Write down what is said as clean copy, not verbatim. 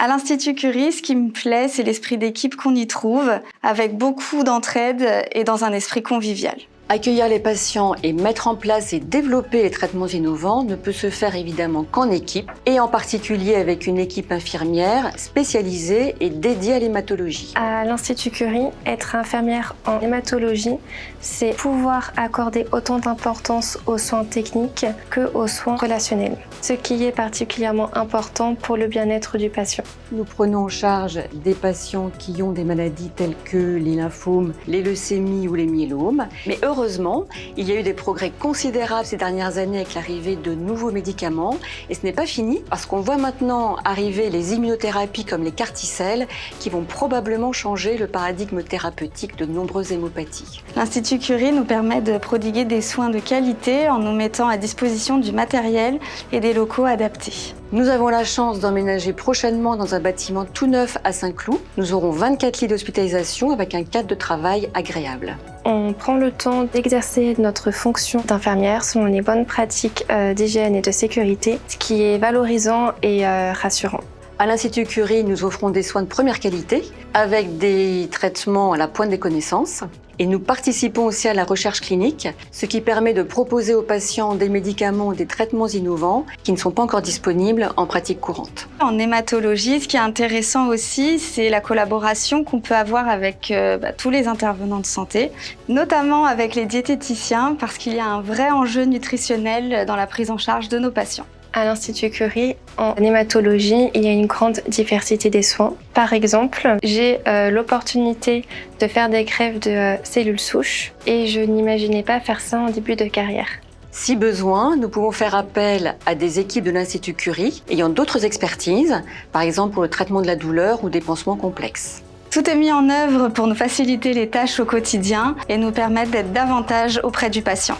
À l'Institut Curie, ce qui me plaît, c'est l'esprit d'équipe qu'on y trouve, avec beaucoup d'entraide et dans un esprit convivial. Accueillir les patients et mettre en place et développer les traitements innovants ne peut se faire évidemment qu'en équipe, et en particulier avec une équipe infirmière spécialisée et dédiée à l'hématologie. À l'Institut Curie, être infirmière en hématologie, c'est pouvoir accorder autant d'importance aux soins techniques qu'aux soins relationnels, ce qui est particulièrement important pour le bien-être du patient. Nous prenons en charge des patients qui ont des maladies telles que les lymphomes, les leucémies ou les myélomes, mais heureusement, il y a eu des progrès considérables ces dernières années avec l'arrivée de nouveaux médicaments, et ce n'est pas fini parce qu'on voit maintenant arriver les immunothérapies comme les CAR-T-cells qui vont probablement changer le paradigme thérapeutique de nombreuses hémopathies. L'Institut Curie nous permet de prodiguer des soins de qualité en nous mettant à disposition du matériel et des locaux adaptés. Nous avons la chance d'emménager prochainement dans un bâtiment tout neuf à Saint-Cloud. Nous aurons 24 lits d'hospitalisation avec un cadre de travail agréable. On prend le temps d'exercer notre fonction d'infirmière selon les bonnes pratiques d'hygiène et de sécurité, ce qui est valorisant et rassurant. À l'Institut Curie, nous offrons des soins de première qualité avec des traitements à la pointe des connaissances. Et nous participons aussi à la recherche clinique, ce qui permet de proposer aux patients des médicaments ou des traitements innovants qui ne sont pas encore disponibles en pratique courante. En hématologie, ce qui est intéressant aussi, c'est la collaboration qu'on peut avoir avec tous les intervenants de santé, notamment avec les diététiciens, parce qu'il y a un vrai enjeu nutritionnel dans la prise en charge de nos patients. À l'Institut Curie, en hématologie, il y a une grande diversité des soins. Par exemple, j'ai l'opportunité de faire des greffes de cellules souches et je n'imaginais pas faire ça en début de carrière. Si besoin, nous pouvons faire appel à des équipes de l'Institut Curie ayant d'autres expertises, par exemple pour le traitement de la douleur ou des pansements complexes. Tout est mis en œuvre pour nous faciliter les tâches au quotidien et nous permettre d'être davantage auprès du patient.